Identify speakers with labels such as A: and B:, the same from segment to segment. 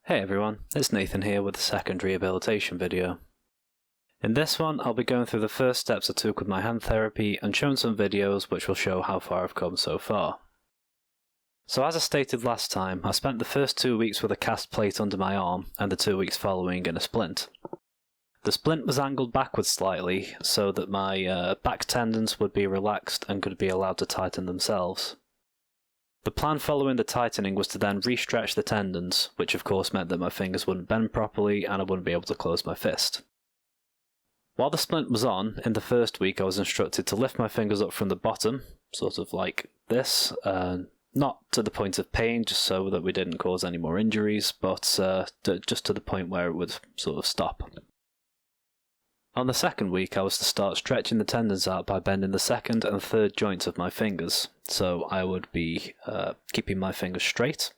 A: Hey everyone, it's Nathan here with the second rehabilitation video. In this one, I'll be going through the first steps I took with my hand therapy and showing some videos which will show how far I've come so far. So as I stated last time, I spent the first 2 weeks with a cast plate under my arm and the 2 weeks following in a splint. The splint was angled backwards slightly so that my back tendons would be relaxed and could be allowed to tighten themselves. The plan following the tightening was to then re-stretch the tendons, which of course meant that my fingers wouldn't bend properly and I wouldn't be able to close my fist. While the splint was on, in the first week I was instructed to lift my fingers up from the bottom, sort of like this, not to the point of pain, just so that we didn't cause any more injuries, but just to the point where it would sort of stop. On the second week I was to start stretching the tendons out by bending the second and third joints of my fingers, so I would be keeping my fingers straight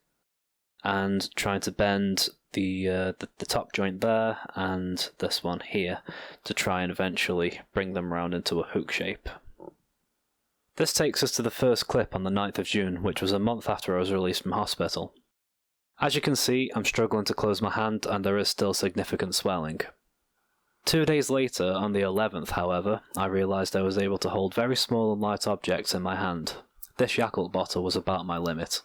A: and trying to bend the top joint there and this one here to try and eventually bring them round into a hook shape. This takes us to the first clip on the 9th of June, which was a month after I was released from hospital. As you can see, I'm struggling to close my hand and there is still significant swelling. 2 days later, on the 11th, however, I realised I was able to hold very small and light objects in my hand. This Yakult bottle was about my limit.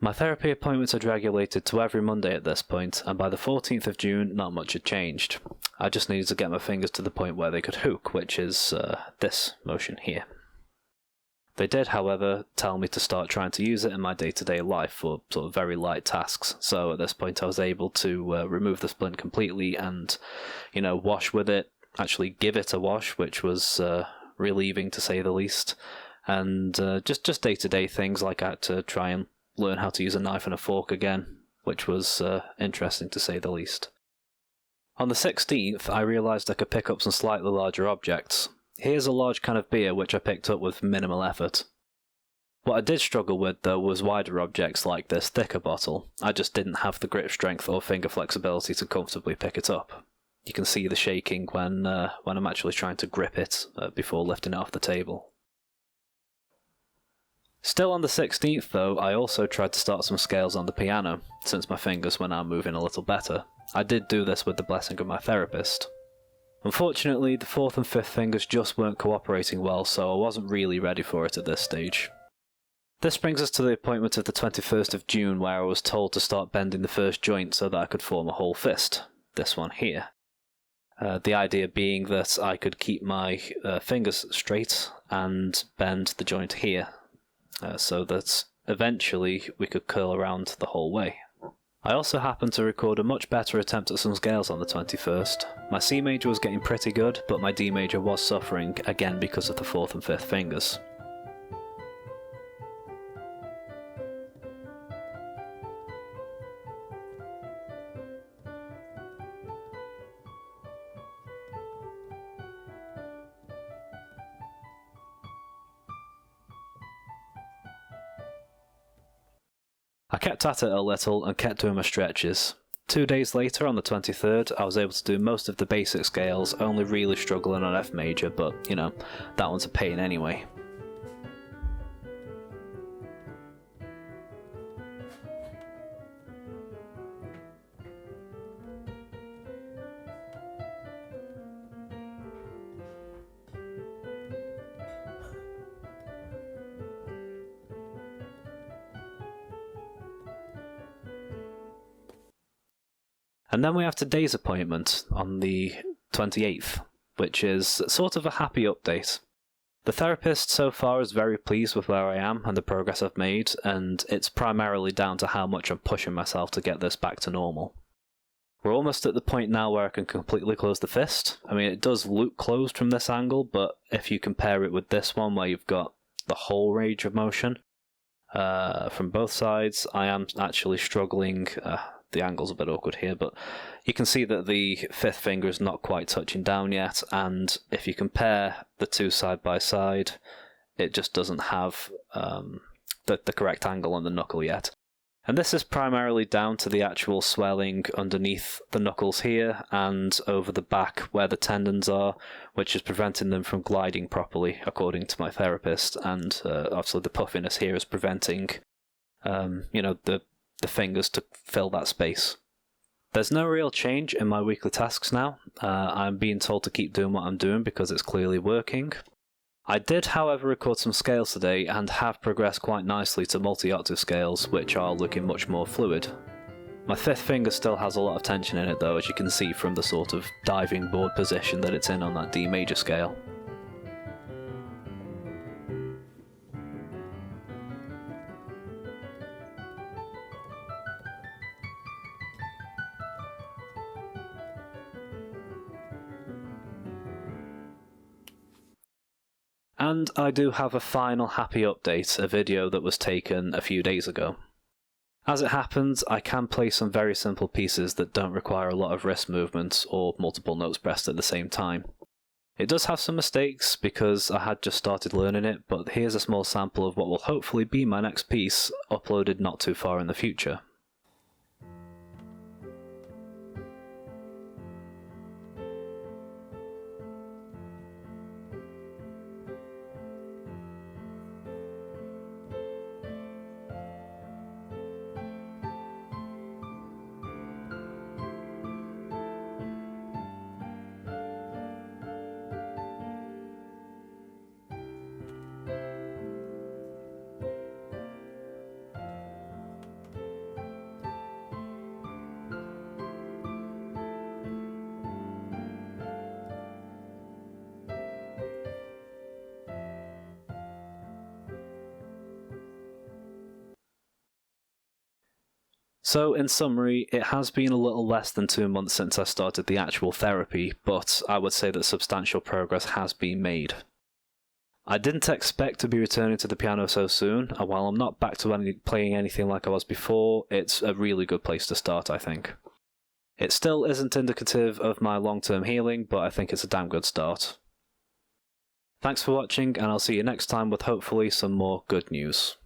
A: My therapy appointments had regulated to every Monday at this point, and by the 14th of June, not much had changed. I just needed to get my fingers to the point where they could hook, which is this motion here. They did, however, tell me to start trying to use it in my day-to-day life for sort of very light tasks. So at this point I was able to remove the splint completely and, wash with it, actually give it a wash, which was relieving to say the least. And just day-to-day things, like I had to try and learn how to use a knife and a fork again, which was interesting to say the least. On the 16th, I realised I could pick up some slightly larger objects. Here's a large can of beer which I picked up with minimal effort. What I did struggle with though was wider objects like this thicker bottle. I just didn't have the grip strength or finger flexibility to comfortably pick it up. You can see the shaking when I'm actually trying to grip it before lifting it off the table. Still on the 16th though, I also tried to start some scales on the piano, since my fingers were now moving a little better. I did do this with the blessing of my therapist. Unfortunately, the 4th and 5th fingers just weren't cooperating well, so I wasn't really ready for it at this stage. This brings us to the appointment of the 21st of June, where I was told to start bending the first joint so that I could form a whole fist, this one here. The idea being that I could keep my fingers straight and bend the joint here, so that eventually we could curl around the whole way. I also happened to record a much better attempt at some scales on the 21st. My C major was getting pretty good, but my D major was suffering, again because of the 4th and 5th fingers. I kept at it a little and kept doing my stretches. 2 days later, on the 23rd, I was able to do most of the basic scales, only really struggling on F major, but, that one's a pain anyway. And then we have today's appointment on the 28th, which is sort of a happy update. The therapist so far is very pleased with where I am and the progress I've made, and it's primarily down to how much I'm pushing myself to get this back to normal. We're almost at the point now where I can completely close the fist. I mean, it does look closed from this angle, but if you compare it with this one where you've got the whole range of motion from both sides, I am actually struggling. The angle's a bit awkward here, but you can see that the 5th finger is not quite touching down yet, and if you compare the two side by side, it just doesn't have the correct angle on the knuckle yet. And this is primarily down to the actual swelling underneath the knuckles here and over the back where the tendons are, which is preventing them from gliding properly, according to my therapist, and obviously the puffiness here is preventing the fingers to fill that space. There's no real change in my weekly tasks now. I'm being told to keep doing what I'm doing because it's clearly working. I did, however, record some scales today and have progressed quite nicely to multi-octave scales, which are looking much more fluid. My fifth finger still has a lot of tension in it though, as you can see from the sort of diving board position that it's in on that D major scale. And I do have a final happy update, a video that was taken a few days ago. As it happens, I can play some very simple pieces that don't require a lot of wrist movements or multiple notes pressed at the same time. It does have some mistakes because I had just started learning it, but here's a small sample of what will hopefully be my next piece, uploaded not too far in the future. So in summary, it has been a little less than 2 months since I started the actual therapy, but I would say that substantial progress has been made. I didn't expect to be returning to the piano so soon, and while I'm not back to playing anything like I was before, it's a really good place to start, I think. It still isn't indicative of my long-term healing, but I think it's a damn good start. Thanks for watching, and I'll see you next time with hopefully some more good news.